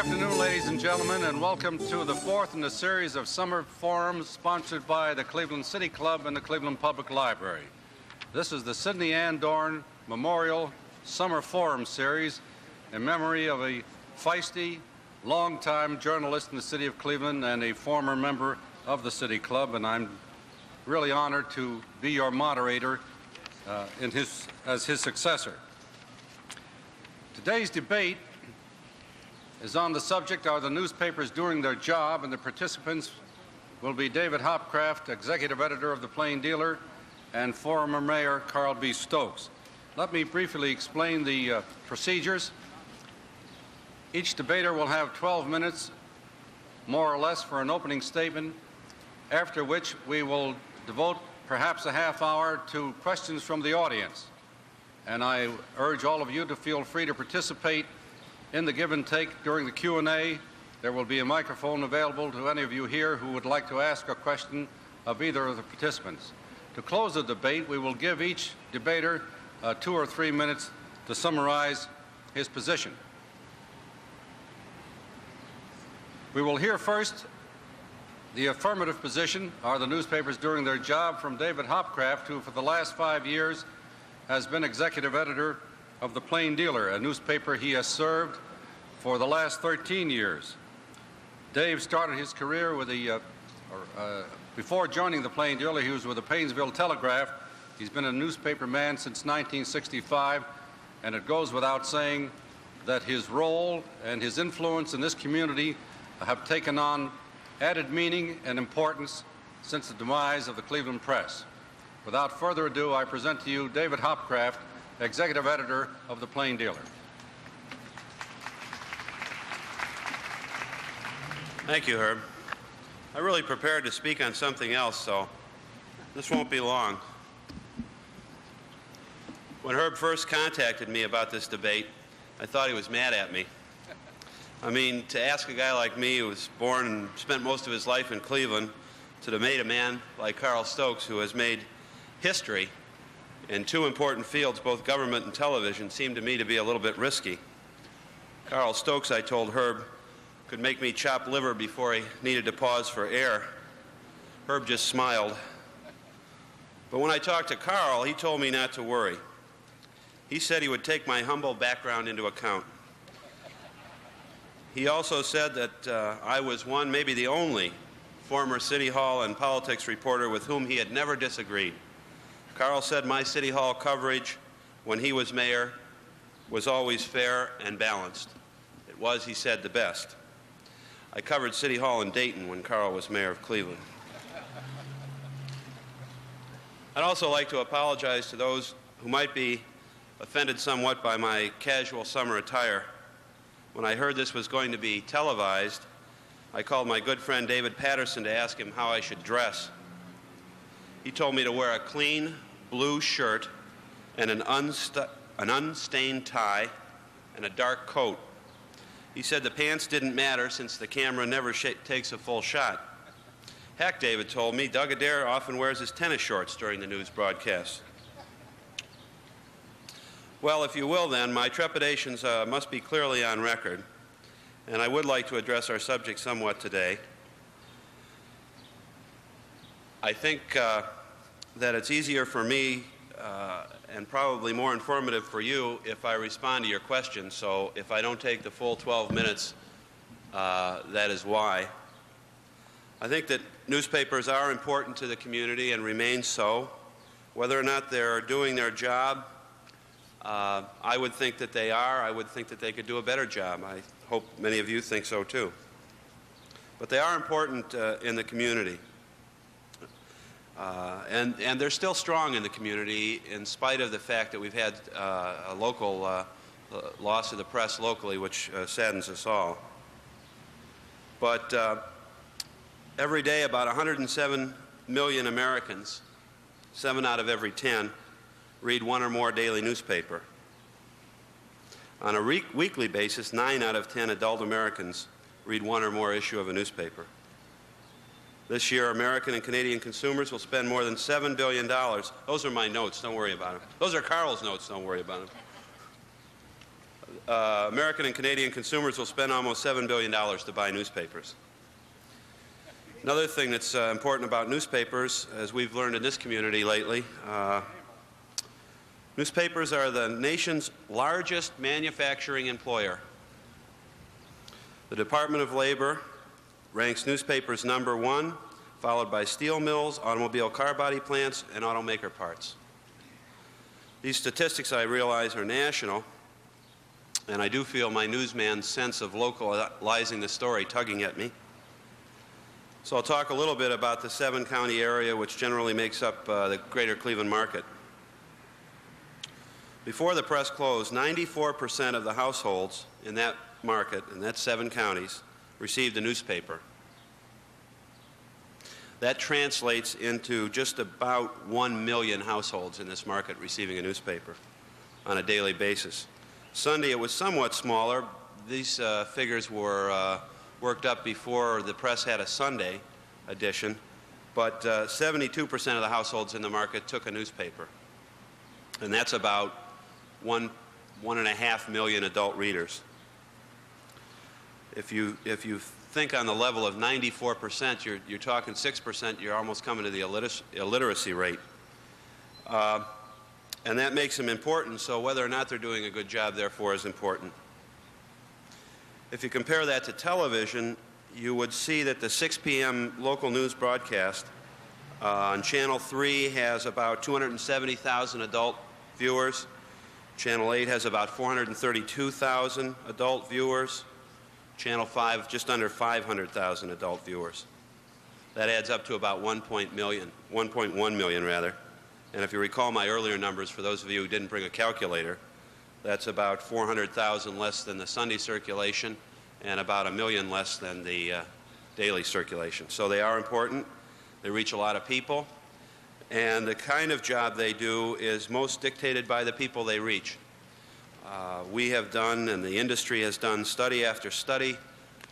afternoon, ladies and gentlemen, and welcome to the fourth in a series of summer forums sponsored by the Cleveland City Club and the Cleveland Public Library. This is the Sidney Ann Dorn Memorial Summer Forum Series in memory of a feisty, longtime journalist in the city of Cleveland and a former member of the City Club, and I'm really honored to be your moderator as his successor. Today's debate is on the subject, are the newspapers doing their job? And the participants will be David Hopcraft, executive editor of the Plain Dealer, and former Mayor Carl B. Stokes. Let me briefly explain the procedures. Each debater will have 12 minutes, more or less, for an opening statement, after which we will devote perhaps a half hour to questions from the audience. And I urge all of you to feel free to participate in the give and take during the Q&A. There will be a microphone available to any of you here who would like to ask a question of either of the participants. To close the debate, we will give each debater 2 or 3 minutes to summarize his position. We will hear first the affirmative position, are the newspapers doing their job, from David Hopcraft, who for the last 5 years has been executive editor of the Plain Dealer, a newspaper he has served for the last 13 years. Dave started his career with before joining the Plain Dealer, he was with the Painesville Telegraph. He's been a newspaper man since 1965, and it goes without saying that his role and his influence in this community have taken on added meaning and importance since the demise of the Cleveland Press. Without further ado, I present to you David Hopcraft, executive editor of the Plain Dealer. Thank you, Herb. I really prepared to speak on something else, so this won't be long. When Herb first contacted me about this debate, I thought he was mad at me. I mean, to ask a guy like me who was born and spent most of his life in Cleveland to debate a man like Carl Stokes, who has made history in 2 important fields, both government and television, seemed to me to be a little bit risky. Carl Stokes, I told Herb, could make me chop liver before he needed to pause for air. Herb just smiled. But when I talked to Carl, he told me not to worry. He said he would take my humble background into account. He also said that I was one, maybe the only, former City Hall and politics reporter with whom he had never disagreed. Carl said my City Hall coverage when he was mayor was always fair and balanced. It was, he said, the best. I covered City Hall in Dayton when Carl was mayor of Cleveland. I'd also like to apologize to those who might be offended somewhat by my casual summer attire. When I heard this was going to be televised, I called my good friend David Patterson to ask him how I should dress. He told me to wear a clean blue shirt and an unstained tie and a dark coat. He said the pants didn't matter since the camera never takes a full shot. Heck, David told me, Doug Adair often wears his tennis shorts during the news broadcast. Well, if you will then, my trepidations must be clearly on record, and I would like to address our subject somewhat today. I think that it's easier for me and probably more informative for you if I respond to your questions. So if I don't take the full 12 minutes, that is why. I think that newspapers are important to the community and remain so. Whether or not they're doing their job, I would think that they are. I would think that they could do a better job. I hope many of you think so too. But they are important in the community. And they're still strong in the community in spite of the fact that we've had a local loss of the press locally, which saddens us all. But every day about 107 million Americans, 7 out of every 10, read 1 or more daily newspaper. On a weekly basis, 9 out of 10 adult Americans read 1 or more issue of a newspaper. This year, American and Canadian consumers will spend more than $7 billion. Those are my notes, don't worry about them. Those are Carl's notes, don't worry about them. American and Canadian consumers will spend almost $7 billion to buy newspapers. Another thing that's important about newspapers, as we've learned in this community lately, newspapers are the nation's largest manufacturing employer. The Department of Labor ranks newspapers #1, followed by steel mills, automobile car body plants, and automaker parts. These statistics, I realize, are national, and I do feel my newsman's sense of localizing the story tugging at me. So I'll talk a little bit about the 7-county area, which generally makes up the greater Cleveland market. Before the press closed, 94% of the households in that market, and that's 7 counties, received a newspaper. That translates into just about 1 million households in this market receiving a newspaper on a daily basis. Sunday it was somewhat smaller. These figures were worked up before the press had a Sunday edition, but 72% of the households in the market took a newspaper. And that's about 1.5 million adult readers. If you think on the level of 94%, you're talking 6%, you're almost coming to the illiteracy rate. And that makes them important, so whether or not they're doing a good job, therefore, is important. If you compare that to television, you would see that the 6 p.m. local news broadcast on Channel 3 has about 270,000 adult viewers. Channel 8 has about 432,000 adult viewers. Channel 5, just under 500,000 adult viewers. That adds up to about 1.1 million rather. And if you recall my earlier numbers, for those of you who didn't bring a calculator, that's about 400,000 less than the Sunday circulation and about 1 million less than the daily circulation. So they are important. They reach a lot of people. And the kind of job they do is most dictated by the people they reach. We have done, and the industry has done, study after study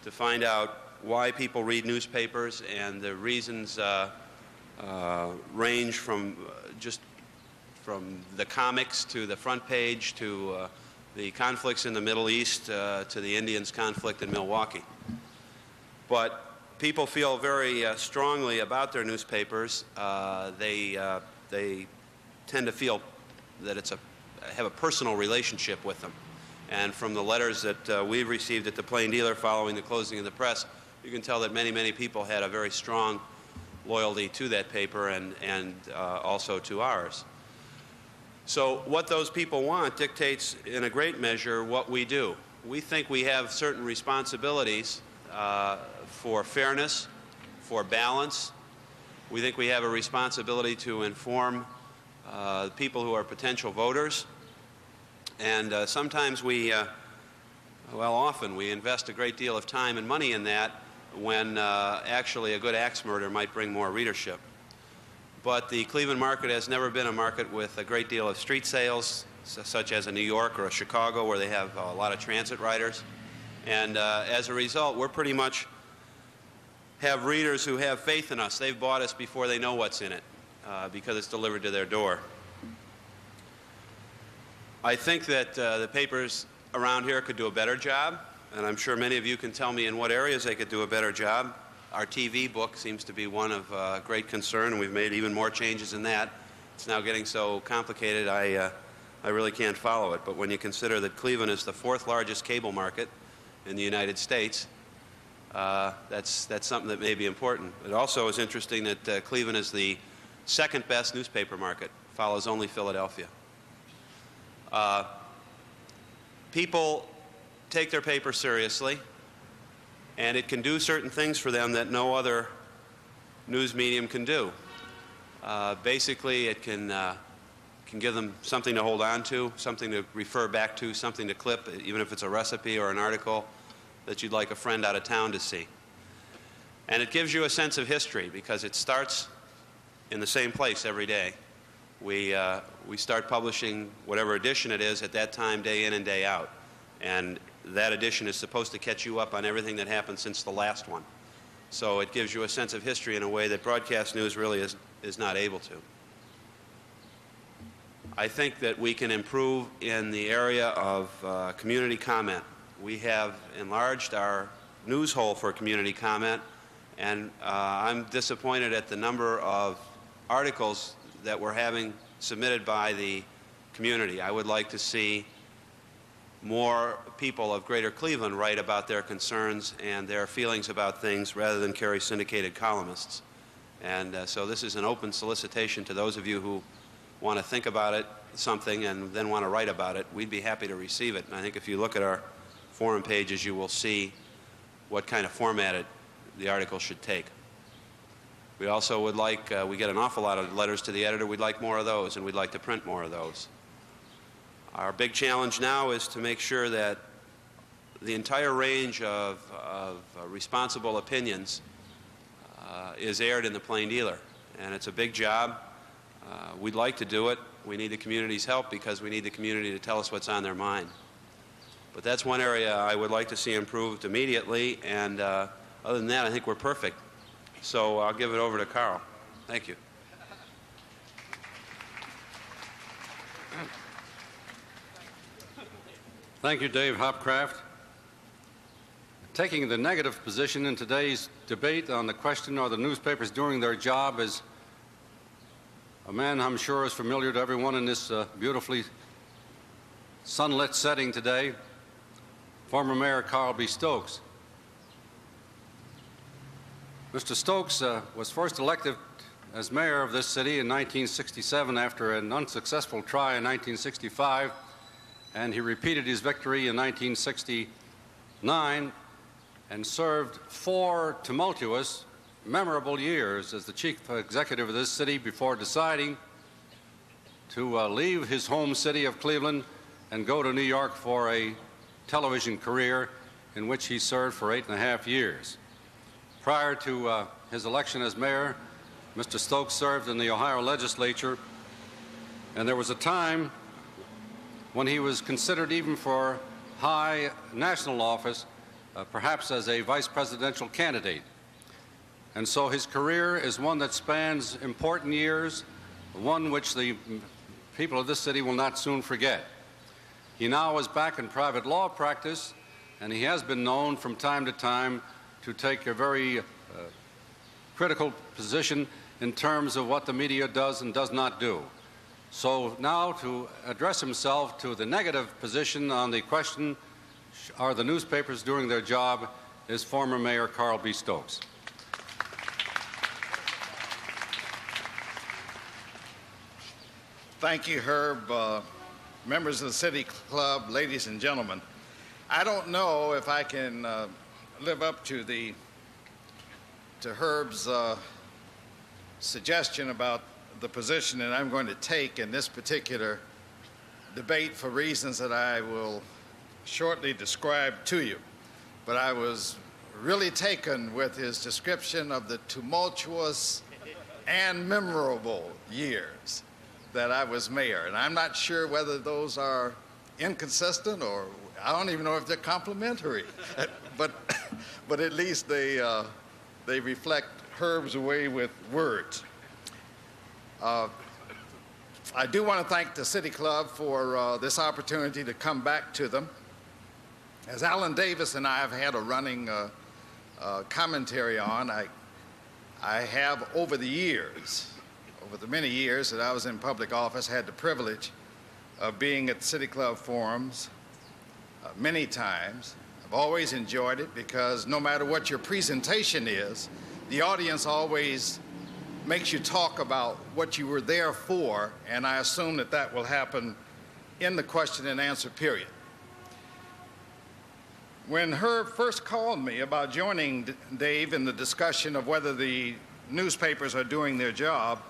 to find out why people read newspapers, and the reasons range from from the comics to the front page to the conflicts in the Middle East to the Indians' conflict in Milwaukee. But people feel very strongly about their newspapers. They tend to feel that have a personal relationship with them. And from the letters that we've received at the Plain Dealer following the closing of the press, you can tell that many, many people had a very strong loyalty to that paper and also to ours. So what those people want dictates in a great measure what we do. We think we have certain responsibilities for fairness, for balance. We think we have a responsibility to inform people who are potential voters. And sometimes often we invest a great deal of time and money in that when actually a good axe murder might bring more readership. But the Cleveland market has never been a market with a great deal of street sales, such as a New York or a Chicago, where they have a lot of transit riders. And as a result, we're pretty much have readers who have faith in us. They've bought us before they know what's in it, because it's delivered to their door. I think that the papers around here could do a better job, and I'm sure many of you can tell me in what areas they could do a better job. Our TV book seems to be one of great concern, and we've made even more changes in that. It's now getting so complicated I really can't follow it. But when you consider that Cleveland is the 4th largest cable market in the United States, that's something that may be important. It also is interesting that Cleveland is the 2nd best newspaper market, follows only Philadelphia. People take their paper seriously, and it can do certain things for them that no other news medium can do. Basically, it can give them something to hold on to, something to refer back to, something to clip, even if it's a recipe or an article that you'd like a friend out of town to see. And it gives you a sense of history because it starts in the same place every day. We start publishing whatever edition it is at that time, day in and day out. And that edition is supposed to catch you up on everything that happened since the last one. So it gives you a sense of history in a way that broadcast news really is not able to. I think that we can improve in the area of community comment. We have enlarged our news hole for community comment, and I'm disappointed at the number of articles that we're having submitted by the community. I would like to see more people of Greater Cleveland write about their concerns and their feelings about things rather than carry syndicated columnists. And so this is an open solicitation to those of you who want to think about it, something, and then want to write about it. We'd be happy to receive it. And I think if you look at our forum pages, you will see what kind of format the article should take. We also would like, we get an awful lot of letters to the editor. We'd like more of those, and we'd like to print more of those. Our big challenge now is to make sure that the entire range of responsible opinions is aired in the Plain Dealer. And it's a big job. We'd like to do it. We need the community's help because we need the community to tell us what's on their mind. But that's one area I would like to see improved immediately, and other than that, I think we're perfect. So I'll give it over to Carl. Thank you. Thank you, Dave Hopcraft. Taking the negative position in today's debate on the question, are the newspapers doing their job, is a man I'm sure is familiar to everyone in this beautifully sunlit setting today, former Mayor Carl B. Stokes. Mr. Stokes was first elected as mayor of this city in 1967 after an unsuccessful try in 1965, and he repeated his victory in 1969 and served 4 tumultuous, memorable years as the chief executive of this city before deciding to leave his home city of Cleveland and go to New York for a television career in which he served for 8.5 years. Prior to his election as mayor, Mr. Stokes served in the Ohio legislature, and there was a time when he was considered even for high national office, perhaps as a vice presidential candidate. And so his career is one that spans important years, one which the people of this city will not soon forget. He now is back in private law practice, and he has been known from time to time to take a very critical position in terms of what the media does and does not do. So now to address himself to the negative position on the question, are the newspapers doing their job, is former Mayor Carl B. Stokes. Thank you, Herb. Members of the City Club, ladies and gentlemen, I don't know if I can live up to Herb's suggestion about the position that I'm going to take in this particular debate for reasons that I will shortly describe to you. But I was really taken with his description of the tumultuous and memorable years that I was mayor. And I'm not sure whether those are inconsistent, or I don't even know if they're complimentary. but at least they reflect Herb's way with words. I do want to thank the City Club for this opportunity to come back to them. As Alan Davis and I have had a running commentary on, I have over the years, over the many years that I was in public office, had the privilege of being at City Club forums many times. I've always enjoyed it because no matter what your presentation is, the audience always makes you talk about what you were there for, and I assume that that will happen in the question and answer period. When Herb first called me about joining Dave in the discussion of whether the newspapers are doing their job,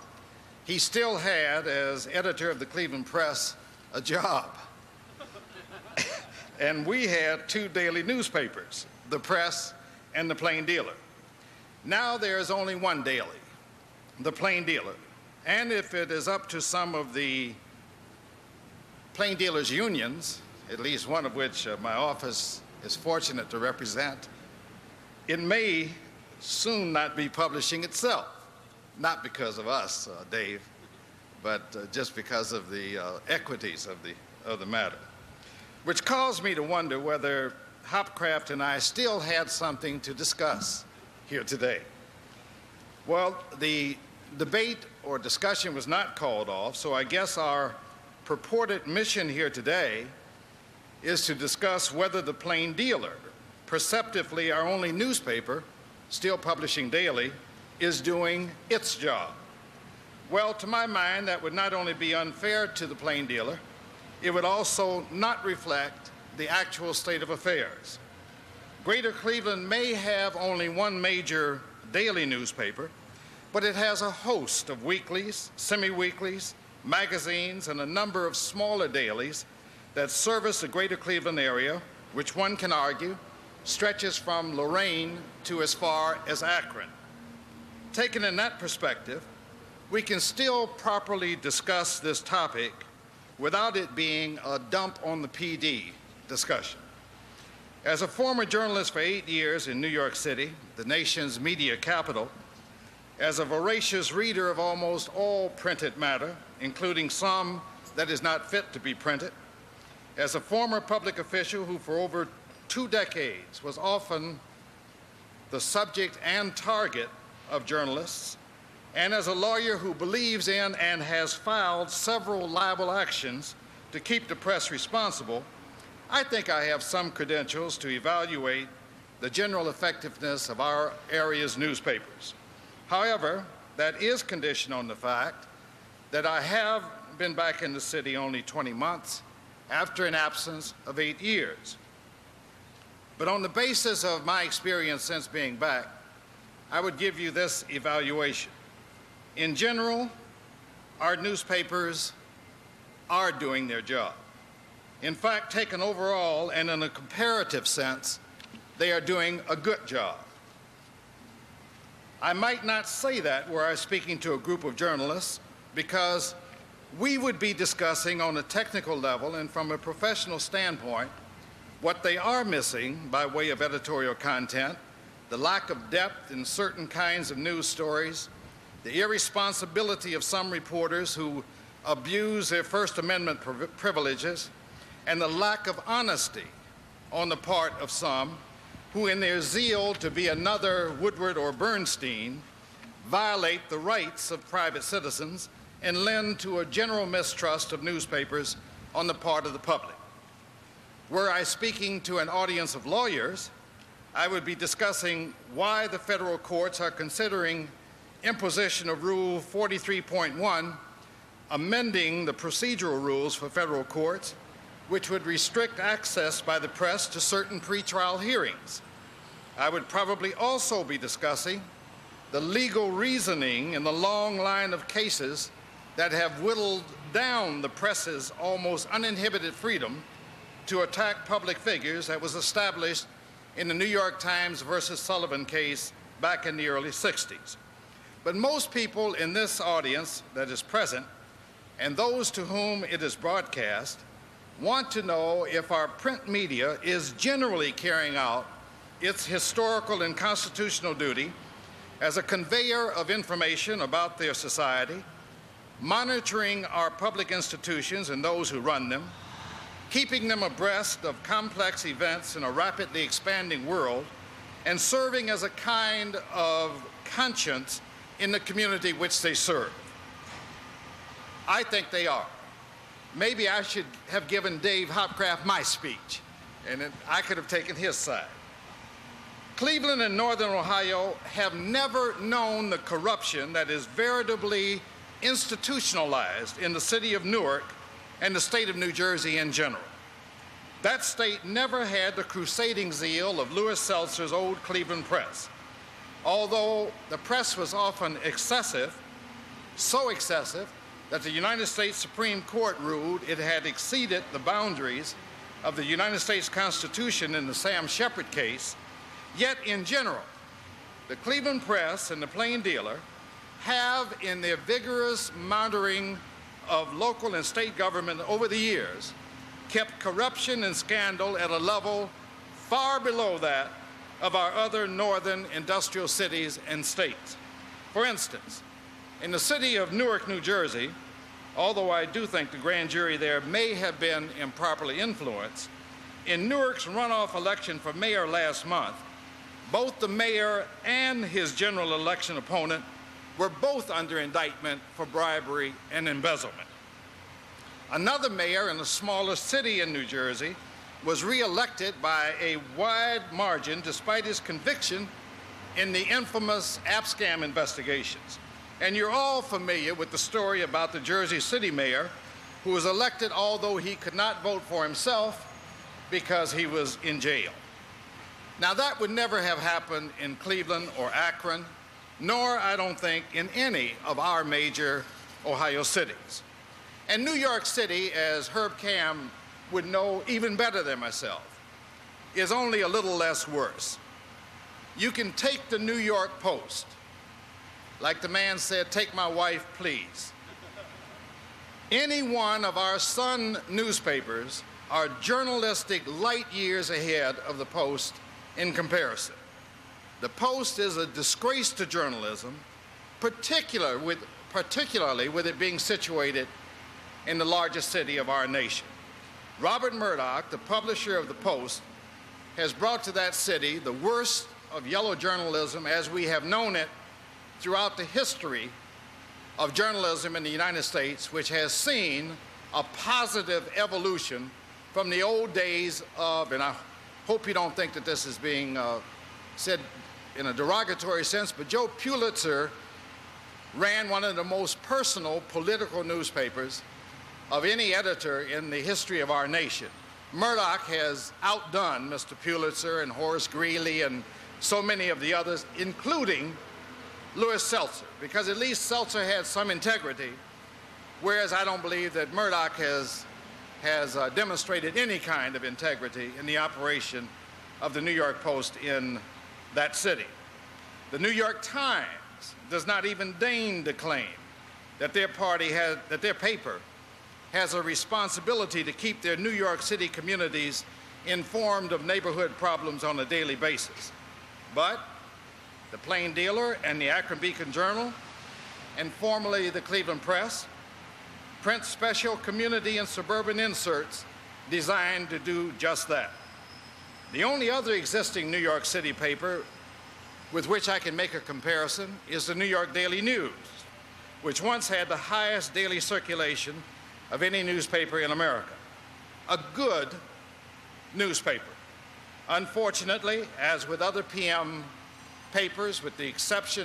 he still had, as editor of the Cleveland Press, a job. And we had 2 daily newspapers, the Press and the Plain Dealer. Now there is only 1 daily, the Plain Dealer. And if it is up to some of the Plain Dealers unions, at least one of which my office is fortunate to represent, it may soon not be publishing itself. Not because of us, Dave, but just because of the equities of the matter, which caused me to wonder whether Hopcraft and I still had something to discuss here today. Well, the debate or discussion was not called off, so I guess our purported mission here today is to discuss whether the Plain Dealer, perceptively our only newspaper, still publishing daily, is doing its job. Well, to my mind, that would not only be unfair to the Plain Dealer, it would also not reflect the actual state of affairs. Greater Cleveland may have only one major daily newspaper, but it has a host of weeklies, semi-weeklies, magazines, and a number of smaller dailies that service the greater Cleveland area, which one can argue stretches from Lorain to as far as Akron. Taken in that perspective, we can still properly discuss this topic without it being a dump on the PD discussion. As a former journalist for 8 years in New York City, the nation's media capital, as a voracious reader of almost all printed matter, including some that is not fit to be printed, as a former public official who for over 2 decades was often the subject and target of journalists, and as a lawyer who believes in and has filed several libel actions to keep the press responsible, I think I have some credentials to evaluate the general effectiveness of our area's newspapers. However, that is conditioned on the fact that I have been back in the city only 20 months after an absence of 8 years. But on the basis of my experience since being back, I would give you this evaluation. In general, our newspapers are doing their job. In fact, taken overall and in a comparative sense, they are doing a good job. I might not say that were I speaking to a group of journalists, because we would be discussing on a technical level and from a professional standpoint what they are missing by way of editorial content, the lack of depth in certain kinds of news stories, the irresponsibility of some reporters who abuse their First Amendment privileges, and the lack of honesty on the part of some who, in their zeal to be another Woodward or Bernstein, violate the rights of private citizens and lend to a general mistrust of newspapers on the part of the public. Were I speaking to an audience of lawyers, I would be discussing why the federal courts are considering imposition of Rule 43.1, amending the procedural rules for federal courts, which would restrict access by the press to certain pretrial hearings. I would probably also be discussing the legal reasoning in the long line of cases that have whittled down the press's almost uninhibited freedom to attack public figures that was established in the New York Times versus Sullivan case back in the early 60s. But most people in this audience that is present, and those to whom it is broadcast, want to know if our print media is generally carrying out its historical and constitutional duty as a conveyor of information about their society, monitoring our public institutions and those who run them, keeping them abreast of complex events in a rapidly expanding world, and serving as a kind of conscience in the community which they serve. I think they are. Maybe I should have given Dave Hopcraft my speech, and then I could have taken his side. Cleveland and Northern Ohio have never known the corruption that is veritably institutionalized in the city of Newark and the state of New Jersey in general. That state never had the crusading zeal of Louis Seltzer's old Cleveland press. Although the press was often excessive, so excessive that the United States Supreme Court ruled it had exceeded the boundaries of the United States Constitution in the Sam Shepard case, yet in general, the Cleveland Press and the Plain Dealer have, in their vigorous monitoring of local and state government over the years, kept corruption and scandal at a level far below that of our other northern industrial cities and states. For instance, in the city of Newark, New Jersey, although I do think the grand jury there may have been improperly influenced, in Newark's runoff election for mayor last month, both the mayor and his general election opponent were both under indictment for bribery and embezzlement. Another mayor in a smaller city in New Jersey was reelected by a wide margin despite his conviction in the infamous app scam investigations. And you're all familiar with the story about the Jersey City mayor who was elected although he could not vote for himself because he was in jail. Now, that would never have happened in Cleveland or Akron, nor, I don't think, in any of our major Ohio cities. And New York City, as Herb Kamm would know even better than myself, is only a little less worse. You can take the New York Post, like the man said, "Take my wife, please." Any one of our son newspapers are journalistic light years ahead of the Post in comparison. The Post is a disgrace to journalism, particularly with it being situated in the largest city of our nation. Robert Murdoch, the publisher of the Post, has brought to that city the worst of yellow journalism as we have known it throughout the history of journalism in the United States, which has seen a positive evolution from the old days of, and I hope you don't think that this is being said in a derogatory sense, but Joe Pulitzer ran one of the most personal political newspapers of any editor in the history of our nation. Murdoch has outdone Mr. Pulitzer and Horace Greeley and so many of the others, including Louis Seltzer, because at least Seltzer had some integrity, whereas I don't believe that Murdoch has demonstrated any kind of integrity in the operation of the New York Post in that city. The New York Times does not even deign to claim that their paper has a responsibility to keep their New York City communities informed of neighborhood problems on a daily basis. But the Plain Dealer and the Akron Beacon Journal, and formerly the Cleveland Press, print special community and suburban inserts designed to do just that. The only other existing New York City paper with which I can make a comparison is the New York Daily News, which once had the highest daily circulation of any newspaper in America. A good newspaper. Unfortunately, as with other PM papers, with the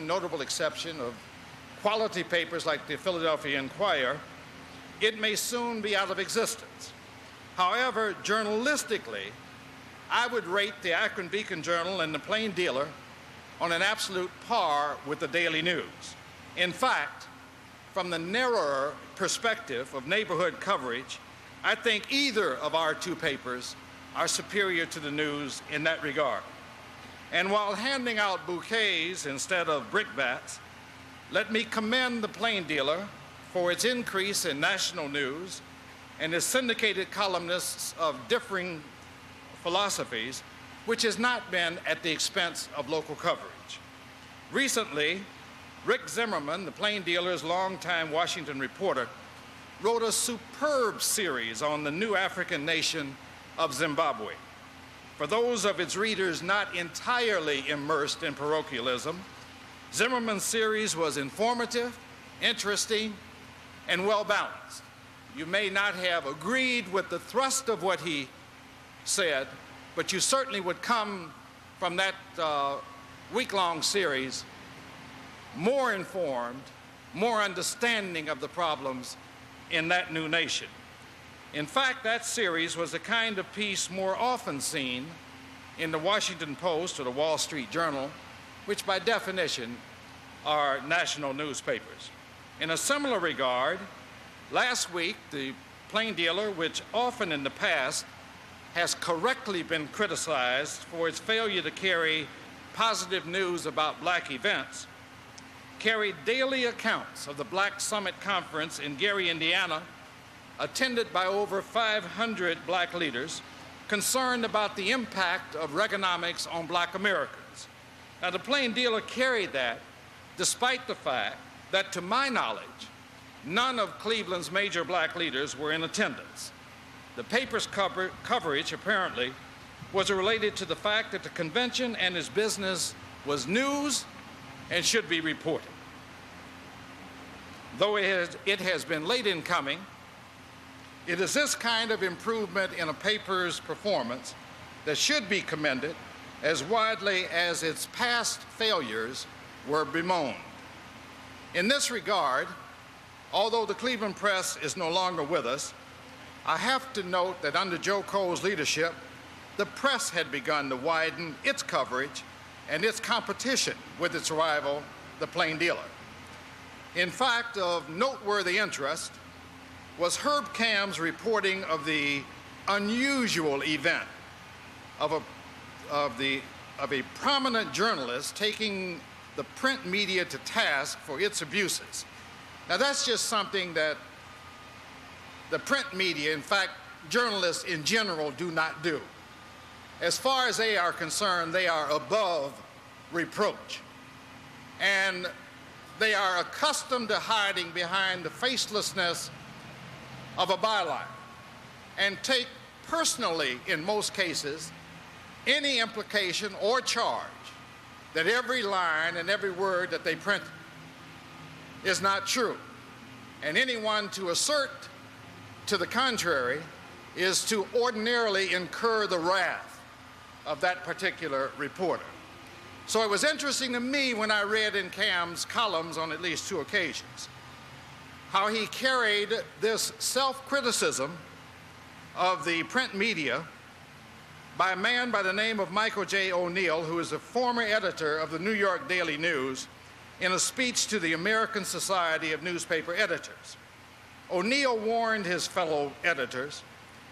notable exception of quality papers like the Philadelphia Inquirer, it may soon be out of existence. However, journalistically, I would rate the Akron Beacon Journal and the Plain Dealer on an absolute par with the Daily News. In fact, from the narrower perspective of neighborhood coverage, I think either of our two papers are superior to the News in that regard. And while handing out bouquets instead of brickbats, let me commend the Plain Dealer for its increase in national news and its syndicated columnists of differing philosophies, which has not been at the expense of local coverage. Recently, Rick Zimmerman, the Plain Dealer's longtime Washington reporter, wrote a superb series on the new African nation of Zimbabwe. For those of its readers not entirely immersed in parochialism, Zimmerman's series was informative, interesting, and well-balanced. You may not have agreed with the thrust of what he said, but you certainly would come from that week-long series more informed, more understanding of the problems in that new nation. In fact, that series was the kind of piece more often seen in the Washington Post or the Wall Street Journal, which by definition are national newspapers. In a similar regard, last week, the Plain Dealer, which often in the past has correctly been criticized for its failure to carry positive news about black events, carried daily accounts of the Black Summit Conference in Gary, Indiana, attended by over 500 black leaders concerned about the impact of Reaganomics on black Americans. Now, the Plain Dealer carried that despite the fact that, to my knowledge, none of Cleveland's major black leaders were in attendance. The paper's coverage, apparently, was related to the fact that the convention and its business was news and should be reported. Though it has been late in coming, it is this kind of improvement in a paper's performance that should be commended as widely as its past failures were bemoaned. In this regard, although the Cleveland Press is no longer with us, I have to note that under Joe Cole's leadership, the press had begun to widen its coverage and its competition with its rival, the Plain Dealer. In fact, of noteworthy interest was Herb Kamm's reporting of the unusual event of a prominent journalist taking the print media to task for its abuses. Now, that's just something that the print media, in fact, journalists in general, do not do. As far as they are concerned, they are above reproach. And they are accustomed to hiding behind the facelessness of a byline and take personally, in most cases, any implication or charge that every line and every word that they print is not true. And anyone to assert to the contrary is to ordinarily incur the wrath of that particular reporter. So it was interesting to me when I read in Kamm's columns on at least 2 occasions how he carried this self-criticism of the print media by a man by the name of Michael J. O'Neill, who is a former editor of the New York Daily News, in a speech to the American Society of Newspaper Editors. O'Neill warned his fellow editors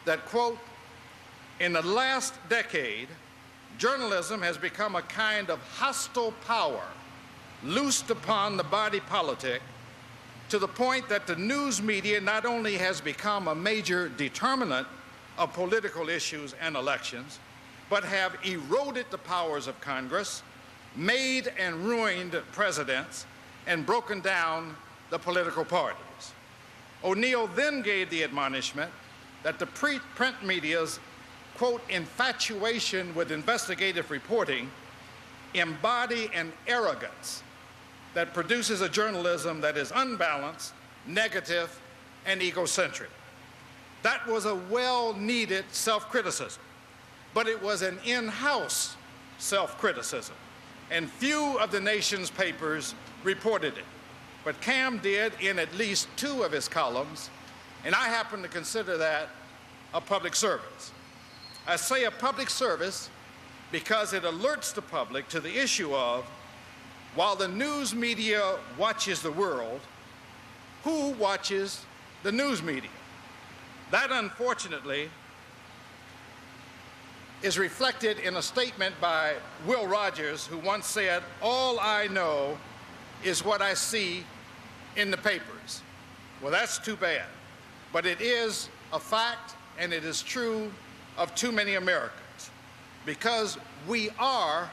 that, quote, in the last decade, journalism has become a kind of hostile power loosed upon the body politic to the point that the news media not only has become a major determinant of political issues and elections, but have eroded the powers of Congress, made and ruined presidents, and broken down the political parties. O'Neill then gave the admonishment that the print media's, quote, infatuation with investigative reporting embody an arrogance that produces a journalism that is unbalanced, negative, and egocentric. That was a well-needed self-criticism, but it was an in-house self-criticism, and few of the nation's papers reported it. But Kamm did in at least 2 of his columns, and I happen to consider that a public service. I say a public service because it alerts the public to the issue of, while the news media watches the world, who watches the news media? That, unfortunately, is reflected in a statement by Will Rogers, who once said, "All I know is what I see in the papers." Well, that's too bad. But it is a fact, and it is true of too many Americans, because we are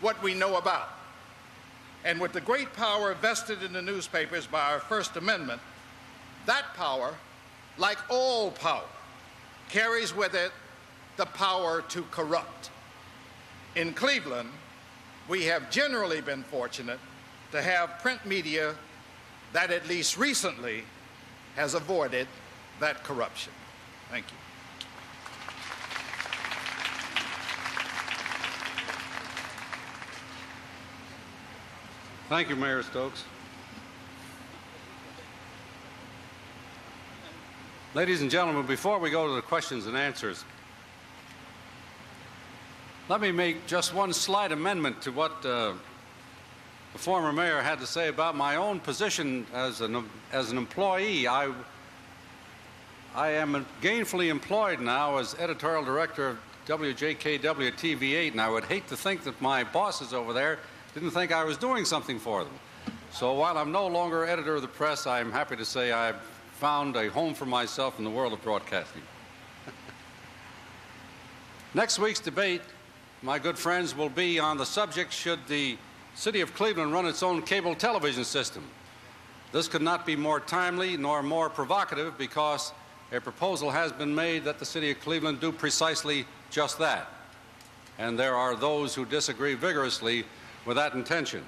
what we know about. And with the great power vested in the newspapers by our First Amendment, that power, like all power, carries with it the power to corrupt. In Cleveland, we have generally been fortunate to have print media that at least recently has avoided that corruption. Thank you. Thank you, Mayor Stokes. Ladies and gentlemen, before we go to the questions and answers, let me make just one slight amendment to what the former mayor had to say about my own position as an employee. I am gainfully employed now as editorial director of WJKW TV8, and I would hate to think that my bosses over there didn't think I was doing something for them. So while I'm no longer editor of the press, I'm happy to say I've found a home for myself in the world of broadcasting. Next week's debate, my good friends, will be on the subject, should the city of Cleveland run its own cable television system? This could not be more timely nor more provocative because a proposal has been made that the City of Cleveland do precisely just that. And there are those who disagree vigorously with that intention.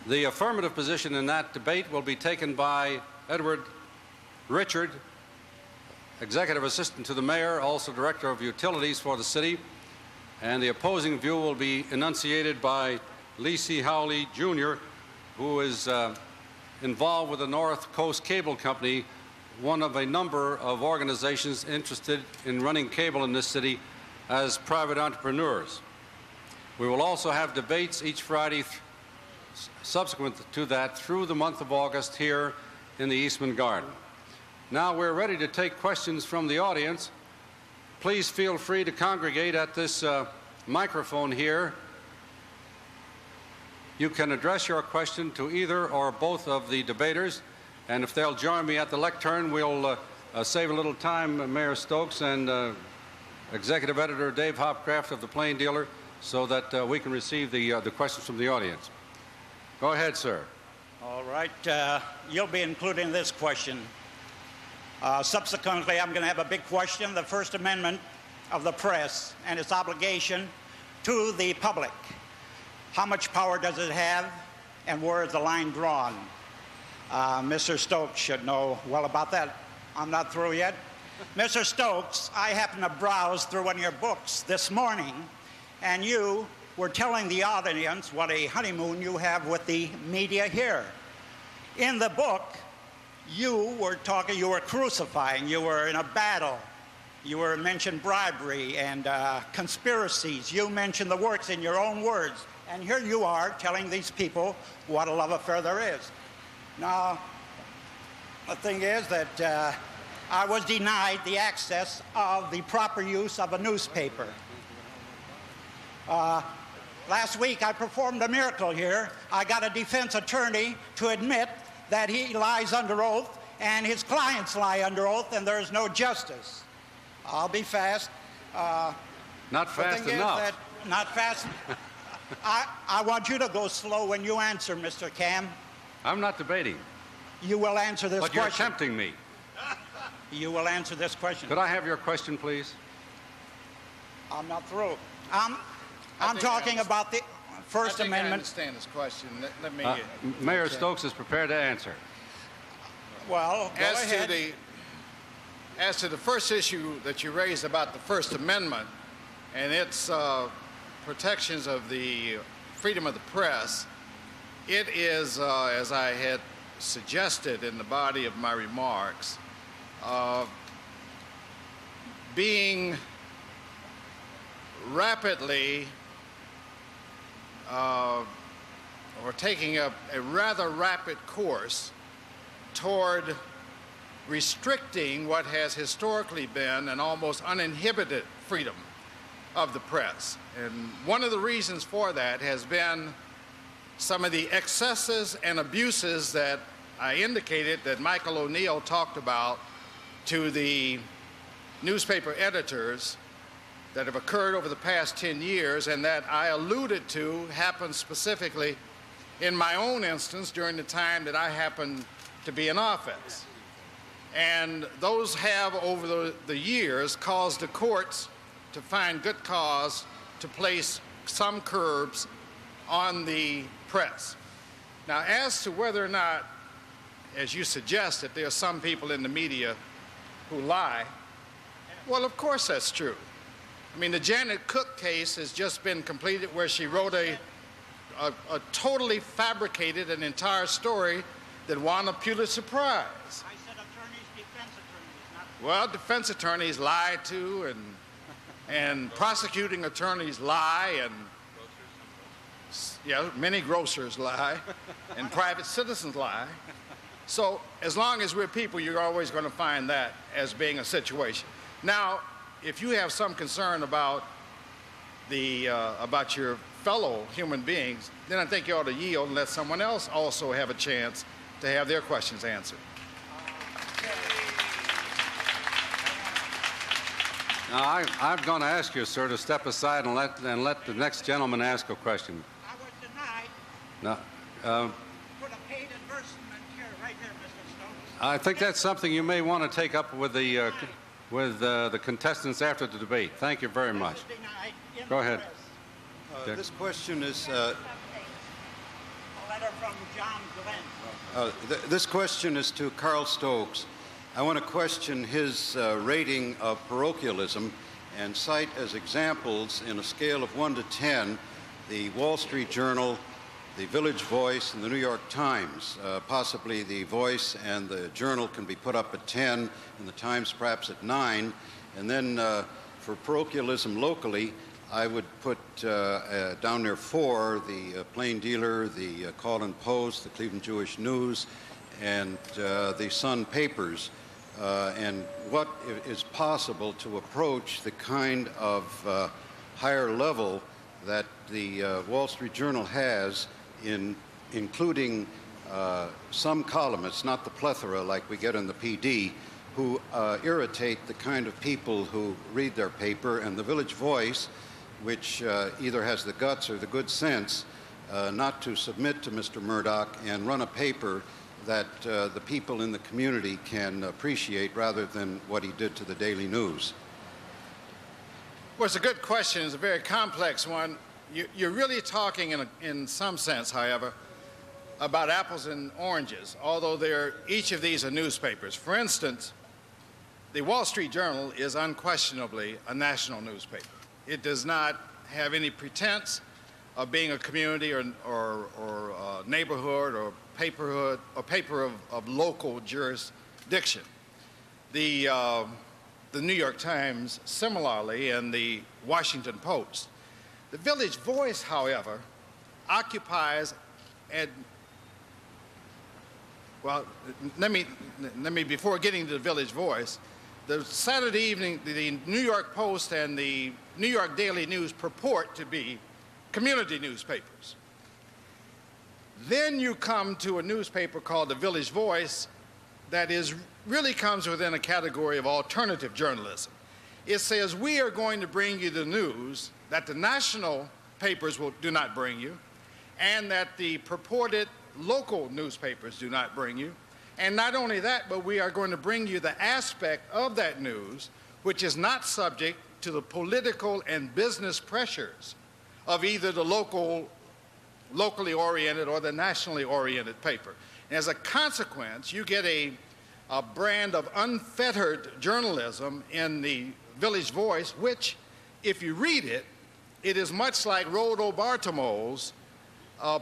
The affirmative position in that debate will be taken by Edward Richard, Executive Assistant to the Mayor, also Director of Utilities for the city, and the opposing view will be enunciated by Lee C. Howley, Jr., who is involved with the North Coast Cable Company, one of a number of organizations interested in running cable in this city as private entrepreneurs. We will also have debates each Friday subsequent to that through the month of August here in the Eastman Garden. Now we're ready to take questions from the audience. Please feel free to congregate at this microphone here. You can address your question to either or both of the debaters, and if they'll join me at the lectern, we'll save a little time, Mayor Stokes and Executive Editor Dave Hopcraft of the Plain Dealer, so that we can receive the questions from the audience. Go ahead, sir. All right. You'll be including this question. Subsequently, I'm going to have a big question, the First Amendment of the press and its obligation to the public. How much power does it have, and where is the line drawn? Mr. Stokes should know well about that. I'm not through yet. Mr. Stokes, I happened to browse through one of your books this morning, and you were telling the audience what a honeymoon you have with the media here. In the book, you were crucifying, you were in a battle. You were mentioned bribery and conspiracies. You mentioned the works in your own words. And here you are telling these people what a love affair there is. Now, the thing is that I was denied the access of the proper use of a newspaper. Last week, I performed a miracle here. I got a defense attorney to admit that he lies under oath and his clients lie under oath, and there's no justice. I'll be fast. Not fast enough. Not fast. I want you to go slow when you answer, Mr. Kamm. I'm not debating. You will answer this question. But you're tempting me. You will answer this question. Could I have your question, please? I'm not through. I'm talking about the First Amendment. I understand this question. Let me... Mayor Stokes is prepared to answer. Well, go ahead. As to the first issue that you raised about the First Amendment and its protections of the freedom of the press, it is, as I had suggested in the body of my remarks, being rapidly or taking a rather rapid course toward restricting what has historically been an almost uninhibited freedom of the press. And one of the reasons for that has been some of the excesses and abuses that I indicated that Michael O'Neill talked about to the newspaper editors that have occurred over the past 10 years and that I alluded to happened specifically in my own instance during the time that I happened to be in office. And those have, over the years, caused the courts to find good cause to place some curbs on the press. Now, as to whether or not, as you suggest, that there are some people in the media who lie, well, of course that's true. I mean, the Janet Cook case has just been completed where she wrote a totally fabricated an entire story that won a Pulitzer Prize. I said attorneys, defense attorneys, not... Well, defense attorneys lie too, and prosecuting attorneys lie, and yeah, many grocers lie, and private citizens lie. So as long as we're people, you're always going to find that as being a situation. Now, if you have some concern about your fellow human beings, then I think you ought to yield and let someone else also have a chance to have their questions answered. Now, I'm going to ask you, sir, to step aside and let the next gentleman ask a question. I was denied. Now, I think that's something you may want to take up with the contestants after the debate. Thank you very much. Go ahead. This question is. A letter from John Glenn. This question is to Carl Stokes. I want to question his rating of parochialism and cite as examples in a scale of 1 to 10 the Wall Street Journal, the Village Voice, and the New York Times. Possibly the Voice and the Journal can be put up at 10 and the Times perhaps at 9. And then for parochialism locally, I would put down there 4, the Plain Dealer, the Call and Post, the Cleveland Jewish News, and the Sun papers, and what is possible to approach the kind of higher level that the Wall Street Journal has in including some columnists, not the plethora like we get in the PD, who irritate the kind of people who read their paper, and the Village Voice, which either has the guts or the good sense not to submit to Mr. Murdoch and run a paper that the people in the community can appreciate rather than what he did to the Daily News. Well, it's a good question. It's a very complex one. You're really talking in some sense, however, about apples and oranges, although each of these are newspapers. For instance, the Wall Street Journal is unquestionably a national newspaper. It does not have any pretense of being a community or neighborhood or paper of local jurisdiction. The New York Times similarly, and the Washington Post. The Village Voice, however, occupies let me before getting to the Village Voice, the Saturday evening, the New York Post and the New York Daily News purport to be community newspapers. Then you come to a newspaper called the Village Voice that really comes within a category of alternative journalism. It says, we are going to bring you the news that the national papers do not bring you, and that the purported local newspapers do not bring you. And not only that, but we are going to bring you the aspect of that news which is not subject to the political and business pressures of either the locally oriented or the nationally oriented paper. And as a consequence, you get a brand of unfettered journalism in the Village Voice, which, if you read it, it is much like Roldo Bartolomew's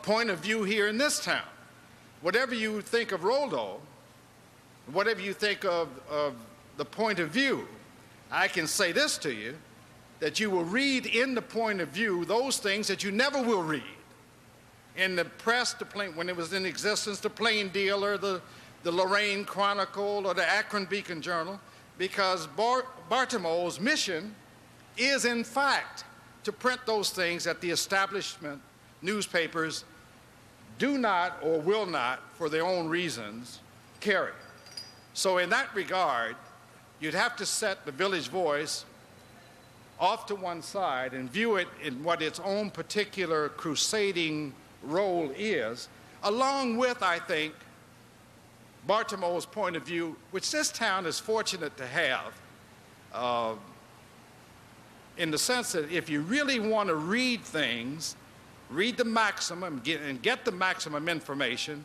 point of view here in this town. Whatever you think of Roldo, whatever you think of the point of view, I can say this to you, that you will read in the point of view those things that you never will read in the press, when it was in existence, the Plain Dealer, the Lorraine Chronicle, or the Akron Beacon Journal, because Bartolomew's mission is, in fact, to print those things that the establishment newspapers do not or will not, for their own reasons, carry. So in that regard, you'd have to set the Village Voice off to one side and view it in what its own particular crusading role is, along with, I think, Bartolomew's point of view, which this town is fortunate to have, in the sense that if you really want to read things, read the maximum and get the maximum information,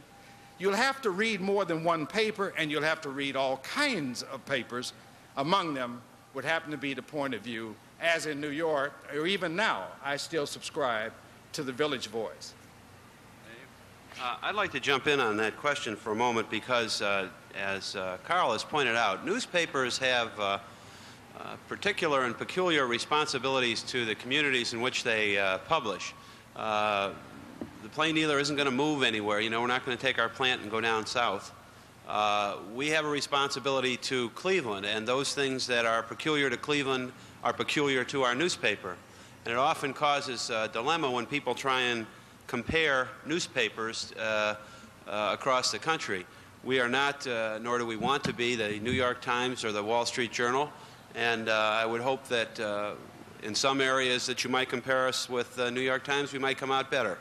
you'll have to read more than one paper, and you'll have to read all kinds of papers. Among them would happen to be the point of view, as in New York, or even now, I still subscribe to the Village Voice. I'd like to jump in on that question for a moment because, as Carl has pointed out, newspapers have particular and peculiar responsibilities to the communities in which they publish. The Plain Dealer isn't going to move anywhere. You know, we're not going to take our plant and go down south. We have a responsibility to Cleveland, and those things that are peculiar to Cleveland are peculiar to our newspaper. And it often causes a dilemma when people try and compare newspapers across the country. We are not, nor do we want to be, the New York Times or the Wall Street Journal, and I would hope that in some areas that you might compare us with the New York Times, we might come out better.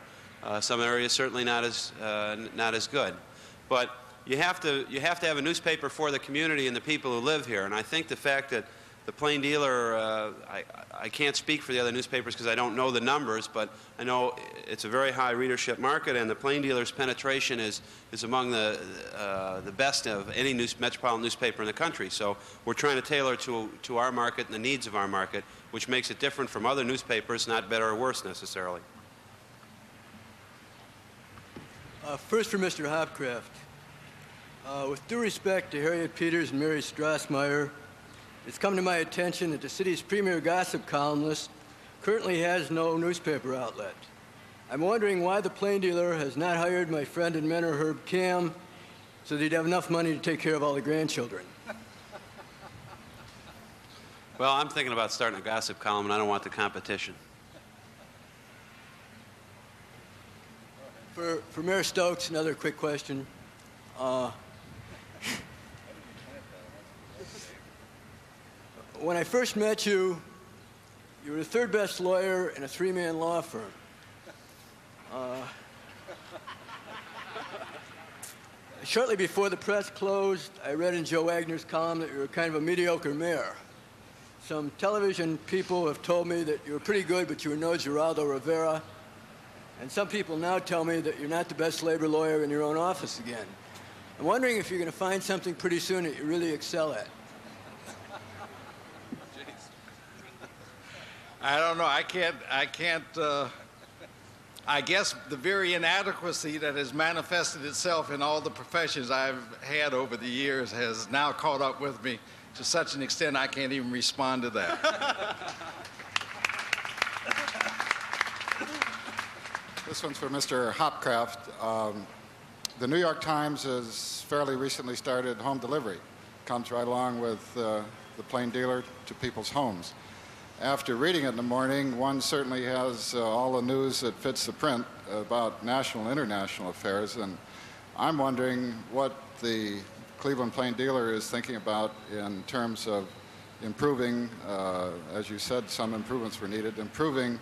Some areas certainly not as good. But you have to have a newspaper for the community and the people who live here. And I think the fact that the Plain Dealer, I can't speak for the other newspapers because I don't know the numbers, but I know it's a very high readership market, and the Plain Dealer's penetration is among the best of any metropolitan newspaper in the country. So we're trying to tailor to our market and the needs of our market, which makes it different from other newspapers, not better or worse necessarily. First for Mr. Hopcraft. With due respect to Harriet Peters and Mary Strassmeyer, it's come to my attention that the city's premier gossip columnist currently has no newspaper outlet. I'm wondering why the Plain Dealer has not hired my friend and mentor Herb Kamm so that he'd have enough money to take care of all the grandchildren. Well, I'm thinking about starting a gossip column, and I don't want the competition. For Mayor Stokes, another quick question. When I first met you, you were the third best lawyer in a three-man law firm. Shortly before the press closed, I read in Joe Wagner's column that you were kind of a mediocre mayor. Some television people have told me that you were pretty good, but you were no Geraldo Rivera. And some people now tell me that you're not the best labor lawyer in your own office again. I'm wondering if you're going to find something pretty soon that you really excel at. I don't know. I can't. I guess the very inadequacy that has manifested itself in all the professions I've had over the years has now caught up with me to such an extent I can't even respond to that. This one's for Mr. Hopcraft. The New York Times has fairly recently started home delivery. Comes right along with the Plain Dealer to people's homes. After reading it in the morning, one certainly has all the news that fits the print about national and international affairs, and I'm wondering what the Cleveland Plain Dealer is thinking about in terms of improving, as you said, some improvements were needed, improving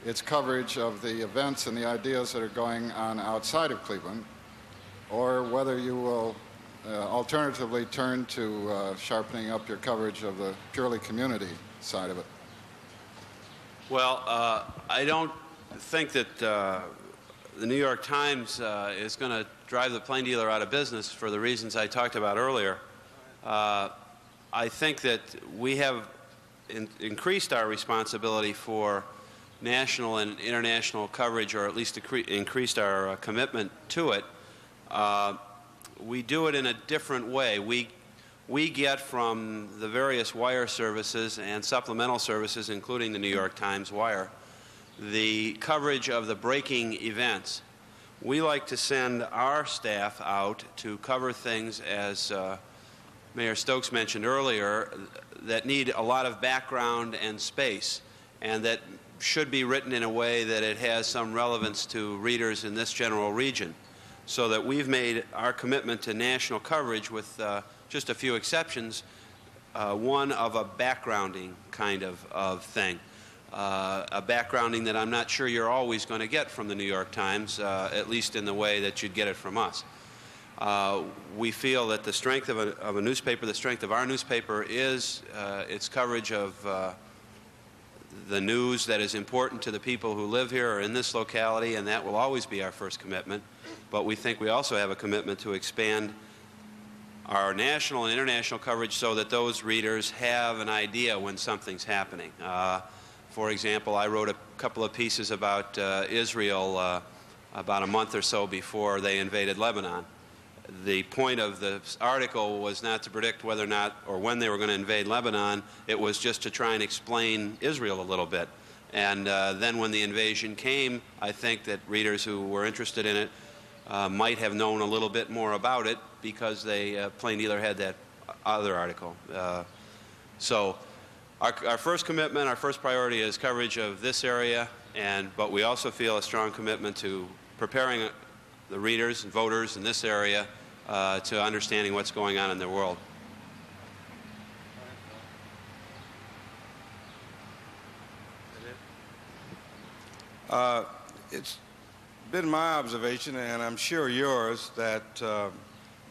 its coverage of the events and the ideas that are going on outside of Cleveland, or whether you will alternatively turn to sharpening up your coverage of the purely community side of it. Well, I don't think that the New York Times is going to drive the Plain Dealer out of business for the reasons I talked about earlier. I think that we have increased our responsibility for national and international coverage, or at least increased our commitment to it. We do it in a different way. We get from the various wire services and supplemental services, including the New York Times Wire, the coverage of the breaking events. We like to send our staff out to cover things, as Mayor Stokes mentioned earlier, that need a lot of background and space, and that should be written in a way that it has some relevance to readers in this general region. So that we've made our commitment to national coverage with just a few exceptions, one of a backgrounding kind of thing. A backgrounding that I'm not sure you're always going to get from the New York Times, at least in the way that you'd get it from us. We feel that the strength of a newspaper, the strength of our newspaper is its coverage of the news that is important to the people who live here or in this locality, and that will always be our first commitment. But we think we also have a commitment to expand our national and international coverage so that those readers have an idea when something's happening. For example, I wrote a couple of pieces about Israel about a month or so before they invaded Lebanon. The point of the article was not to predict whether or not or when they were going to invade Lebanon. It was just to try and explain Israel a little bit. And then when the invasion came, I think that readers who were interested in it might have known a little bit more about it because they Plain Dealer had that other article. So our first commitment, our first priority is coverage of this area, but we also feel a strong commitment to preparing the readers and voters in this area to understanding what's going on in their world. It's been my observation, and I'm sure yours, that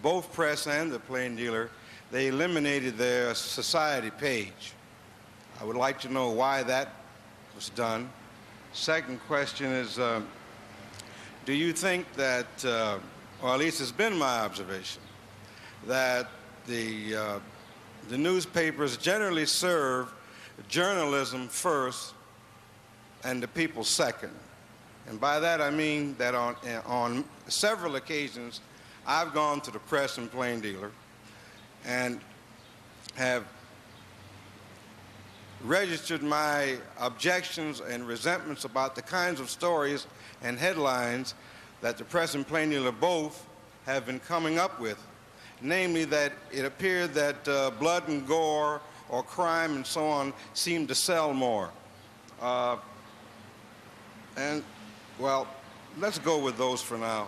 both Press and the Plain Dealer, they eliminated their society page. I would like to know why that was done. Second question is, do you think that, or at least it's been my observation, that the newspapers generally serve journalism first and the people second? And by that I mean that on several occasions I've gone to the Press and Plain Dealer and have registered my objections and resentments about the kinds of stories and headlines that the Press and Plain Dealer both have been coming up with. Namely, that it appeared that blood and gore or crime and so on seemed to sell more. And, well, let's go with those for now.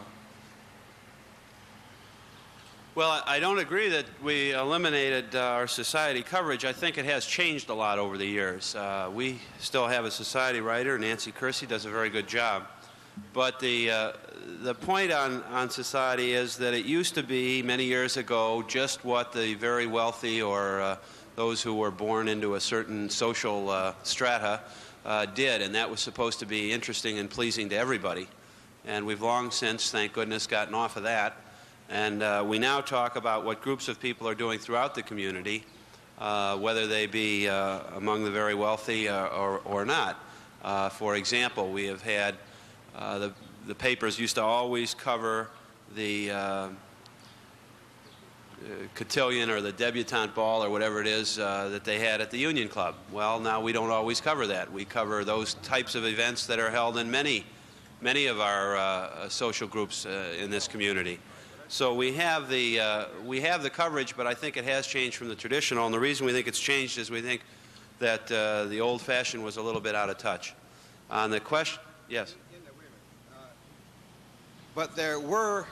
Well, I don't agree that we eliminated our society coverage. I think it has changed a lot over the years. We still have a society writer, Nancy Kersey, does a very good job. But the point on society is that it used to be, many years ago, just what the very wealthy or those who were born into a certain social strata did, and that was supposed to be interesting and pleasing to everybody. And we've long since, thank goodness, gotten off of that. And we now talk about what groups of people are doing throughout the community, whether they be among the very wealthy or not. For example, we have had the papers used to always cover the cotillion or the debutante ball or whatever it is that they had at the Union Club. Well, now we don't always cover that. We cover those types of events that are held in many of our social groups in this community. So we have the coverage, but I think it has changed from the traditional. And the reason we think it's changed is we think that the old-fashioned was a little bit out of touch. On the question, yes. But there were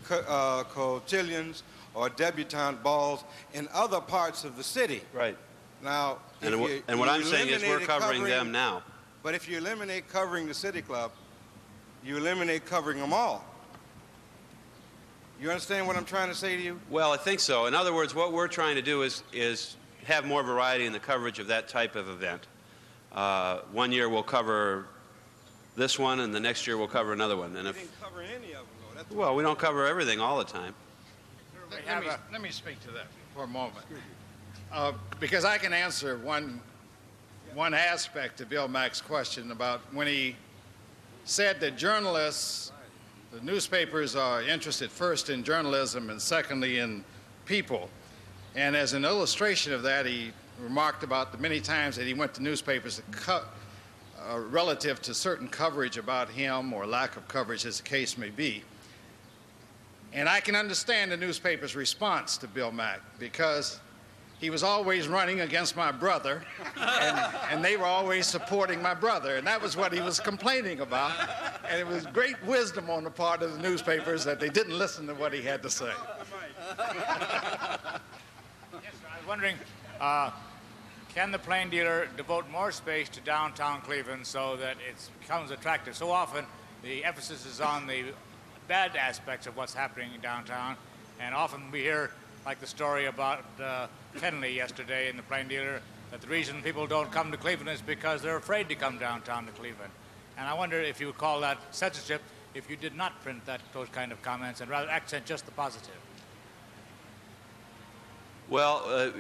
cotillions or debutante balls in other parts of the city. Right. Now, and what I'm saying is we're covering them now. But if you eliminate covering the City Club, you eliminate covering them all. You understand what I'm trying to say to you? Well, I think so. In other words, what we're trying to do is have more variety in the coverage of that type of event. One year we'll cover this one, and the next year we'll cover another one. And we didn't cover any of them, though. Well, we don't cover everything all the time. Let me speak to that for a moment, because I can answer one aspect of Bill Mack's question about when he said that journalists, the newspapers are interested first in journalism and secondly in people. And as an illustration of that, he remarked about the many times that he went to newspapers relative to certain coverage about him or lack of coverage, as the case may be. And I can understand the newspaper's response to Bill Mack, because he was always running against my brother, and they were always supporting my brother, and that was what he was complaining about. And it was great wisdom on the part of the newspapers that they didn't listen to what he had to say. Yes, I was wondering, can the Plain Dealer devote more space to downtown Cleveland so that it becomes attractive? So often the emphasis is on the bad aspects of what's happening in downtown, and often we hear, like the story about Kenley yesterday in the Plain Dealer, that the reason people don't come to Cleveland is because they're afraid to come downtown to Cleveland. And I wonder if you would call that censorship if you did not print those kind of comments and rather accent just the positive. Well,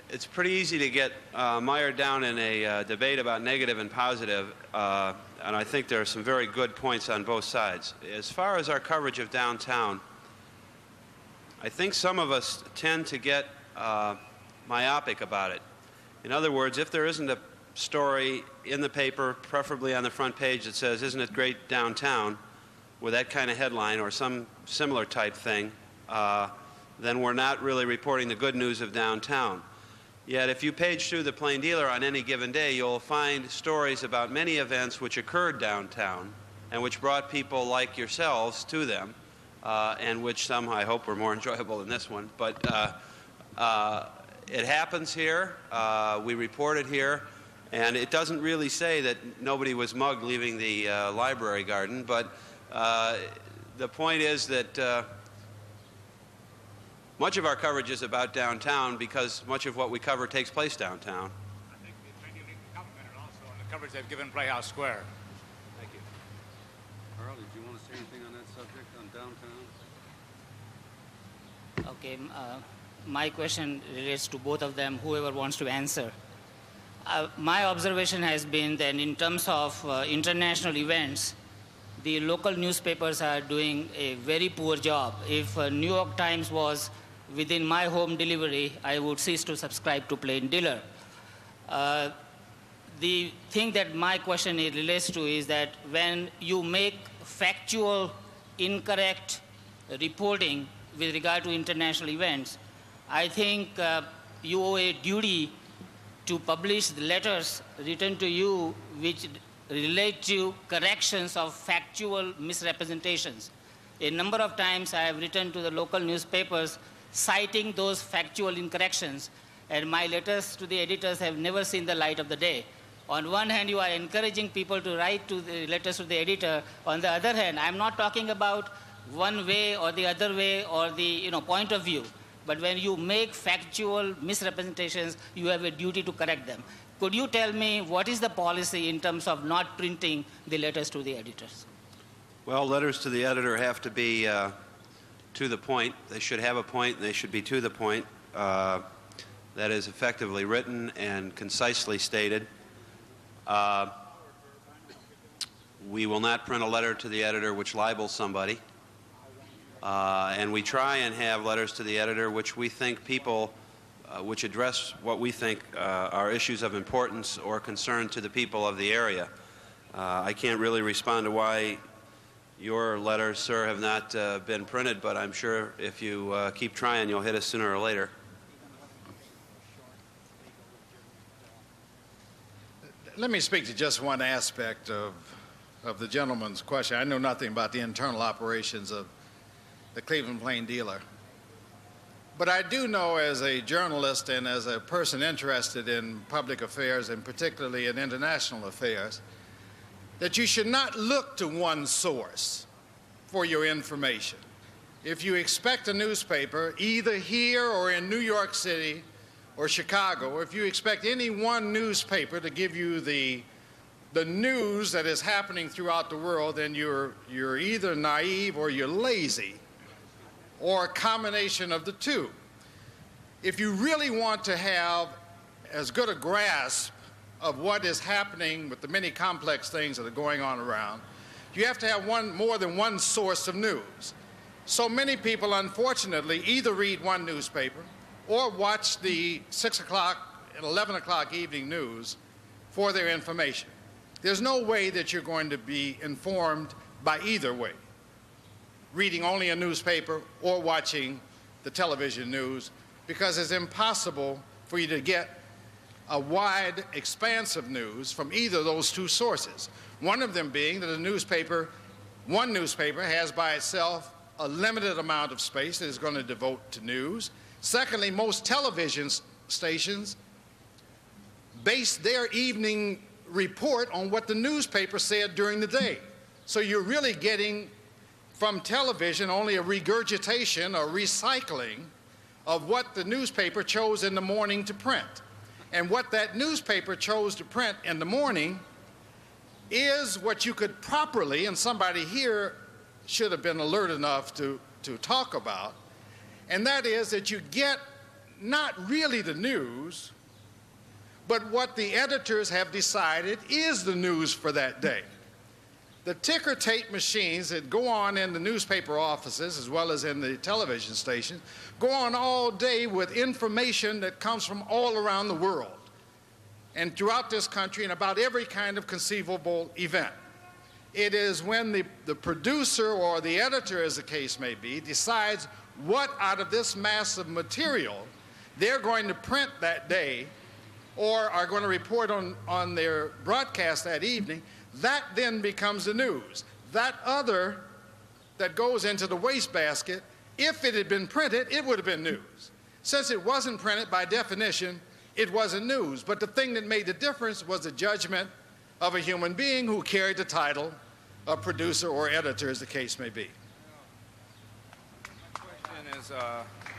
it's pretty easy to get mired down in a debate about negative and positive, and I think there are some very good points on both sides. As far as our coverage of downtown, I think some of us tend to get myopic about it. In other words, if there isn't a story in the paper, preferably on the front page, that says, "Isn't it great downtown?" with that kind of headline or some similar type thing, then we're not really reporting the good news of downtown. Yet if you page through the Plain Dealer on any given day, you'll find stories about many events which occurred downtown and which brought people like yourselves to them, and which some, I hope, were more enjoyable than this one. But it happens here. We report it here. And it doesn't really say that nobody was mugged leaving the library garden, but the point is that much of our coverage is about downtown because much of what we cover takes place downtown. I think the Plain Dealer needs to compliment it also on the coverage they've given Playhouse Square. Thank you. Carl, did you want to say anything on that subject, on downtown? Okay, my question relates to both of them, whoever wants to answer. My observation has been that in terms of international events, the local newspapers are doing a very poor job. If New York Times was within my home delivery, I would cease to subscribe to Plain Dealer. The thing that my question relates to is that when you make factual, incorrect reporting with regard to international events, I think you owe a duty to publish the letters written to you which relate to corrections of factual misrepresentations. A number of times I have written to the local newspapers citing those factual incorrections, and my letters to the editors have never seen the light of the day. On one hand, you are encouraging people to write to the letters to the editor. On the other hand, I'm not talking about one way or the other way or the point of view. But when you make factual misrepresentations, you have a duty to correct them. Could you tell me what is the policy in terms of not printing the letters to the editors? Well, letters to the editor have to be to the point. They should have a point, and they should be to the point. That is effectively written and concisely stated. We will not print a letter to the editor which libels somebody. And we try and have letters to the editor which we think which address what we think are issues of importance or concern to the people of the area. I can't really respond to why your letters, sir, have not been printed, but I'm sure if you keep trying, you'll hit us sooner or later. Let me speak to just one aspect of the gentleman's question. I know nothing about the internal operations of the Cleveland Plain Dealer. But I do know as a journalist and as a person interested in public affairs and particularly in international affairs, that you should not look to one source for your information. If you expect a newspaper, either here or in New York City or Chicago, if you expect any one newspaper to give you the news that is happening throughout the world, then you're either naive or you're lazy, or a combination of the two. If you really want to have as good a grasp of what is happening with the many complex things that are going on around, you have to have more than one source of news. So many people, unfortunately, either read one newspaper or watch the 6 o'clock and 11 o'clock evening news for their information. There's no way that you're going to be informed by either way, reading only a newspaper or watching the television news, because it's impossible for you to get a wide expanse of news from either of those two sources. One of them being that one newspaper has by itself a limited amount of space that is going to devote to news. Secondly, most television stations base their evening report on what the newspaper said during the day. So you're really getting from television only a regurgitation or recycling of what the newspaper chose in the morning to print. And what that newspaper chose to print in the morning is what you could properly, and somebody here should have been alert enough to talk about, and that is that you get not really the news, but what the editors have decided is the news for that day. The ticker tape machines that go on in the newspaper offices as well as in the television stations go on all day with information that comes from all around the world and throughout this country and about every kind of conceivable event. It is when the producer or the editor, as the case may be, decides what out of this mass of material they're going to print that day or are going to report on their broadcast that evening. That then becomes the news. That other that goes into the wastebasket, if it had been printed, it would have been news. Since it wasn't printed, by definition, it wasn't news. But the thing that made the difference was the judgment of a human being who carried the title of producer or editor, as the case may be. My question is,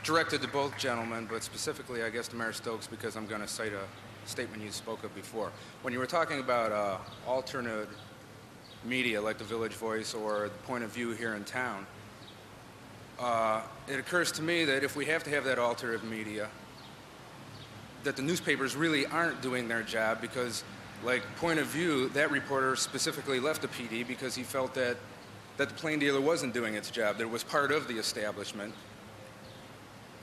directed to both gentlemen, but specifically, I guess, to Mayor Stokes, because I'm going to cite a statement you spoke of before. When you were talking about alternate media, like the Village Voice or the Point of View here in town, it occurs to me that if we have to have that alternative media, that the newspapers really aren't doing their job, because, like Point of View, that reporter specifically left the PD because he felt that the Plain Dealer wasn't doing its job, that it was part of the establishment,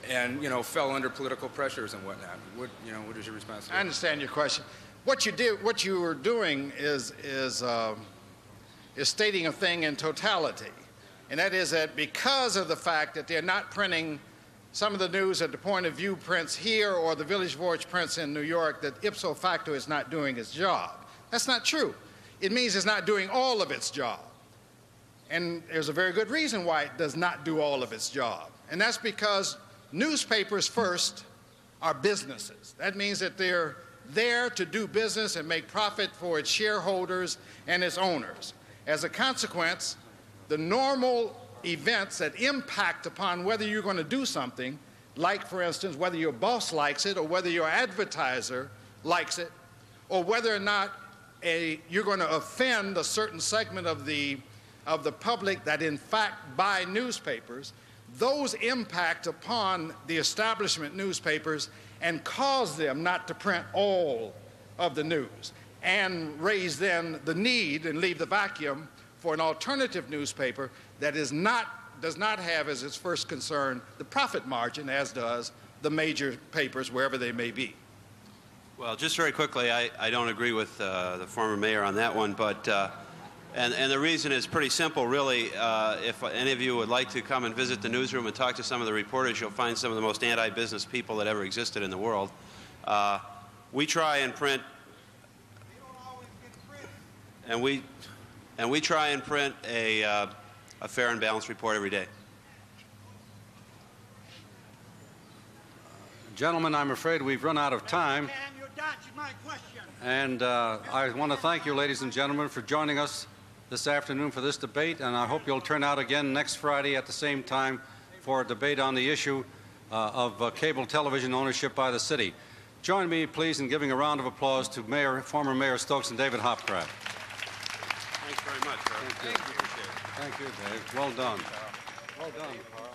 and, you know, fell under political pressures and whatnot. What is your response to that? I understand your question. What you were doing is stating a thing in totality, and that is that because of the fact that they're not printing some of the news that the Point of View prints here or the Village Voice prints in New York, that ipso facto is not doing its job. That's not true. It means it's not doing all of its job. And there's a very good reason why it does not do all of its job. And that's because newspapers first are businesses. That means that they're there to do business and make profit for its shareholders and its owners. As a consequence, the normal events that impact upon whether you're going to do something, like, for instance, whether your boss likes it or whether your advertiser likes it, or whether or not you're going to offend a certain segment of the public that in fact buy newspapers, those impact upon the establishment newspapers and cause them not to print all of the news, and raise then the need and leave the vacuum for an alternative newspaper that does not have as its first concern the profit margin, as does the major papers, wherever they may be. Well, just very quickly, I don't agree with the former mayor on that one, but and the reason is pretty simple, really. If any of you would like to come and visit the newsroom and talk to some of the reporters, you'll find some of the most anti-business people that ever existed in the world. We try and print, and we try and print a fair and balanced report every day. Gentlemen, I'm afraid we've run out of time. And I want to thank you, ladies and gentlemen, for joining us this afternoon for this debate, and I hope you'll turn out again next Friday at the same time for a debate on the issue of cable television ownership by the city. Join me, please, in giving a round of applause to former Mayor Stokes and David Hopcraft. Thanks very much, Carl. Thank you. Thank you, Dave. Well done. Well done, Carl.